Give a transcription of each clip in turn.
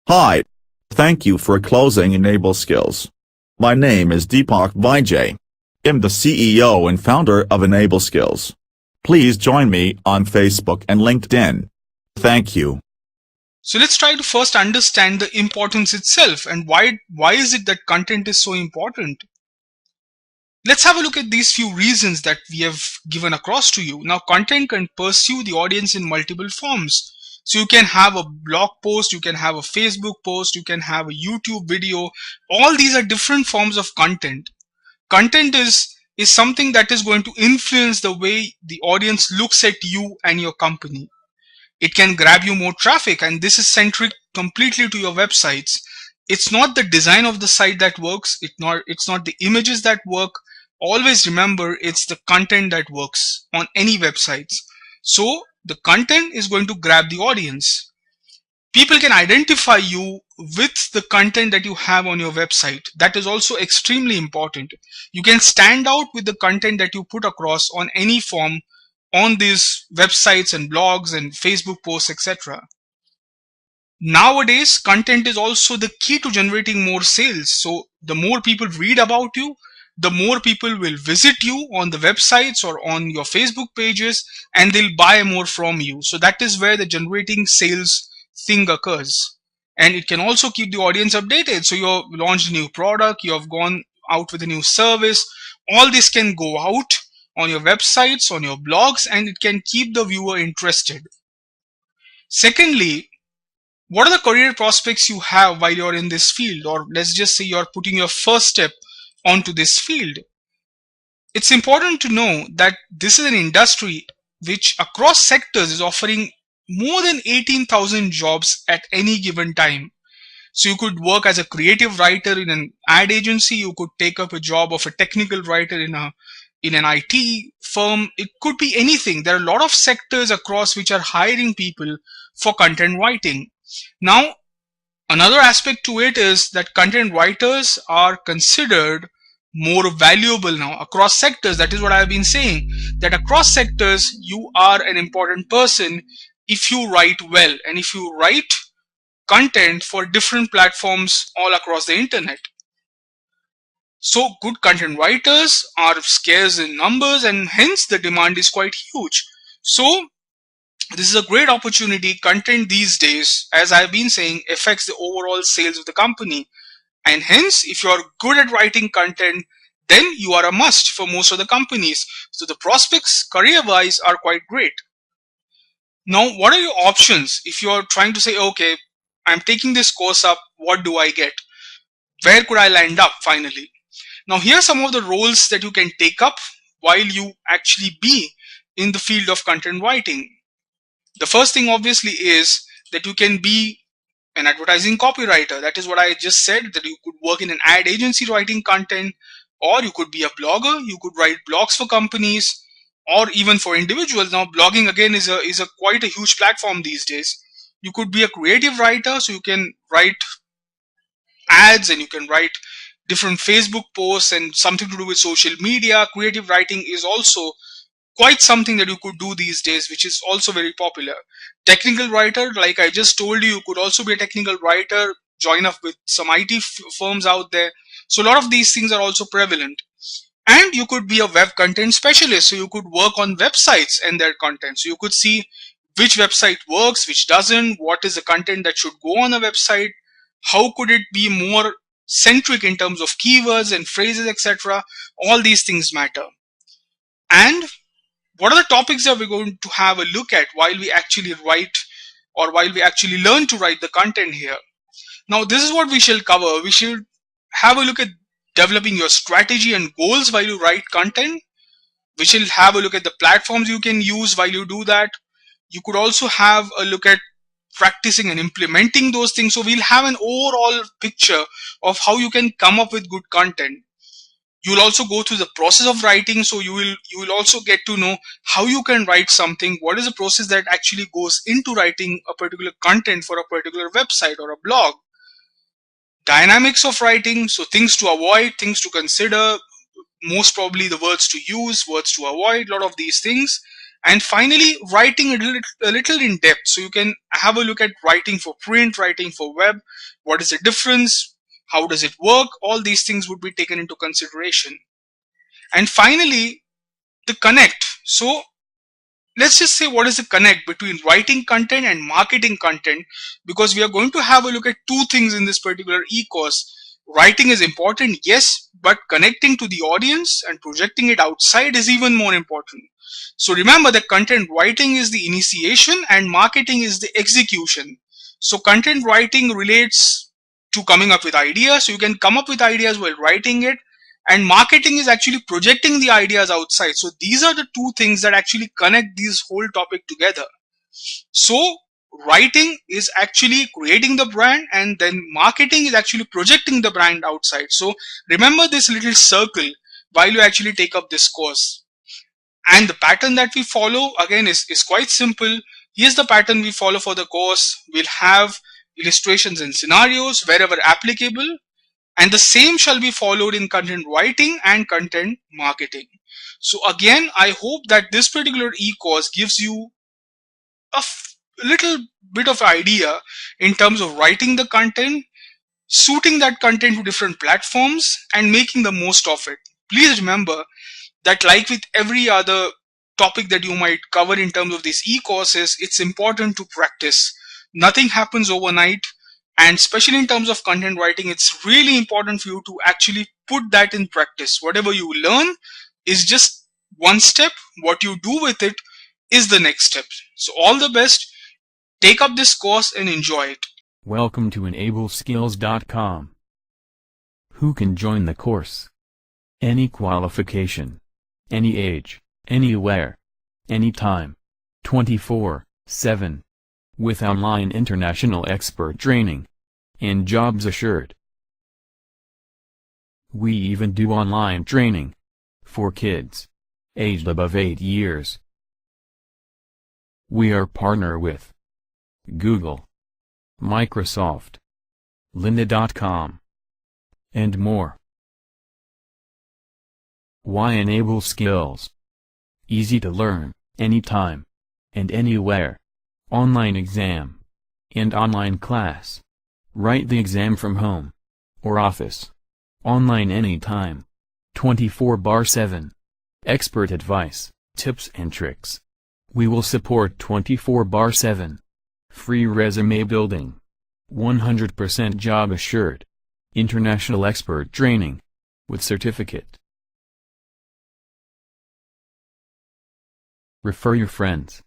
Hi. Thank you for closing Enable Skills. My name is Deepak Vijay. I'm the CEO and founder of Enable Skills. Please join me on Facebook and LinkedIn. Thank you. So let's try to first understand the importance itself and why is it that content is so important. Let's have a look at these few reasons that we have given across to you. Now, content can pursue the audience in multiple forms. So you can have a blog post, you can have a Facebook post, you can have a YouTube video. All these are different forms of content. Content is something that is going to influence the way the audience looks at you and your company. It can grab you more traffic, and this is centric completely to your websites. It's not the design of the site that works. It's not the images that work. Always remember, it's the content that works on any websites. So the content is going to grab the audience. People can identify you with the content that you have on your website. That is also extremely important. You can stand out with the content that you put across on any form on these websites and blogs and Facebook posts, etc. Nowadays, content is also the key to generating more sales. So the more people read about you, the more people will visit you on the websites or on your Facebook pages, and they'll buy more from you. So that is where the generating sales thing occurs. And it can also keep the audience updated. So you've launched a new product, you have gone out with a new service. All this can go out on your websites, on your blogs, and it can keep the viewer interested. Secondly, what are the career prospects you have while you're in this field? Or let's just say you're putting your first step onto this field. It's important to know that this is an industry which across sectors is offering more than 18,000 jobs at any given time. So you could work as a creative writer in an ad agency. You could take up a job of a technical writer in an IT firm. It could be anything. There are a lot of sectors across which are hiring people for content writing. Now, another aspect to it is that content writers are considered more valuable now across sectors. That is what I've been saying, that across sectors you are an important person if you write well and if you write content for different platforms all across the internet. So good content writers are scarce in numbers, and hence the demand is quite huge. So this is a great opportunity. Content these days, as I've been saying, affects the overall sales of the company. And hence, if you are good at writing content, then you are a must for most of the companies. So the prospects career-wise are quite great. Now, what are your options if you are trying to say, okay, I'm taking this course up, what do I get? Where could I land up finally? Now, here are some of the roles that you can take up while you actually be in the field of content writing. The first thing obviously is that you can be an advertising copywriter. That is what I just said, that you could work in an ad agency writing content, or you could be a blogger. You could write blogs for companies or even for individuals. Now, blogging again is a quite a huge platform these days. You could be a creative writer, so you can write ads and you can write different Facebook posts and something to do with social media. Creative writing is also quite something that you could do these days, which is also very popular. Technical writer, like I just told you could also be a technical writer, join up with some IT firms out there. So a lot of these things are also prevalent. And you could be a web content specialist. So you could work on websites and their content. So you could see which website works, which doesn't, what is the content that should go on a website, how could it be more centric in terms of keywords and phrases, etc. All these things matter. And what are the topics that we're going to have a look at while we actually write, or while we actually learn to write the content here? Now, this is what we shall cover. We should have a look at developing your strategy and goals while you write content. We shall have a look at the platforms you can use while you do that. You could also have a look at practicing and implementing those things. So we'll have an overall picture of how you can come up with good content. You'll also go through the process of writing. So you will also get to know how you can write something. What is the process that actually goes into writing a particular content for a particular website or a blog? Dynamics of writing, so things to avoid, things to consider, most probably the words to use, words to avoid, a lot of these things. And finally, writing a little in depth. So you can have a look at writing for print, writing for web. What is the difference? How does it work? All these things would be taken into consideration. And finally, the connect. So let's just say, what is the connect between writing content and marketing content? Because we are going to have a look at two things in this particular e-course. Writing is important, yes, but connecting to the audience and projecting it outside is even more important. So remember that content writing is the initiation and marketing is the execution. So content writing relates to coming up with ideas. So you can come up with ideas while writing it, and marketing is actually projecting the ideas outside. So these are the two things that actually connect this whole topic together. So writing is actually creating the brand, and then marketing is actually projecting the brand outside. So remember this little circle while you actually take up this course. And the pattern that we follow again is quite simple. Here's the pattern we follow for the course. We'll have illustrations and scenarios wherever applicable, and the same shall be followed in content writing and content marketing. So again, I hope that this particular e-course gives you a little bit of idea in terms of writing the content, suiting that content to different platforms, and making the most of it. Please remember that, like with every other topic that you might cover in terms of these e-courses, it's important to practice. Nothing happens overnight, and especially in terms of content writing, it's really important for you to actually put that in practice. Whatever you learn is just one step. What you do with it is the next step. So all the best. Take up this course and enjoy it. Welcome to enableskills.com. Who can join the course? Any qualification, any age, anywhere, anytime, 24/7, with online international expert training, and jobs assured. We even do online training for kids aged above 8 years. We are partner with Google, Microsoft, Lynda.com, and more. Why enable skills? Easy to learn, anytime, and anywhere. Online exam, and online class. Write the exam from home, or office. Online anytime. 24/7. Expert advice, tips and tricks. We will support 24/7. Free resume building. 100% job assured. International expert training. With certificate. Refer your friends.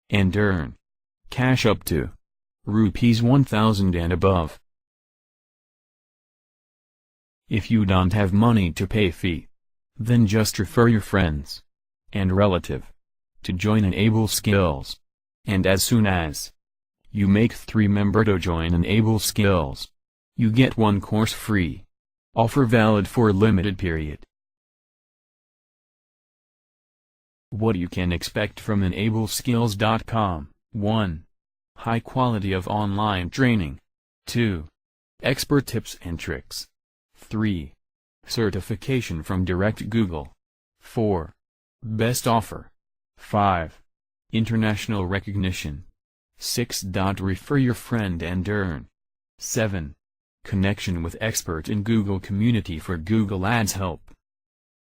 And earn cash up to ₹1,000 and above. If you don't have money to pay fee, then just refer your friends and relative to join Enable Skills. And as soon as you make 3 members to join Enable Skills, you get 1 course free. Offer valid for a limited period. What you can expect from enableskills.com. 1. High quality of online training. 2. Expert tips and tricks. 3. Certification from direct Google. 4. Best offer. 5. International recognition. 6. Refer your friend and earn. 7. Connection with expert in Google community for Google Ads help.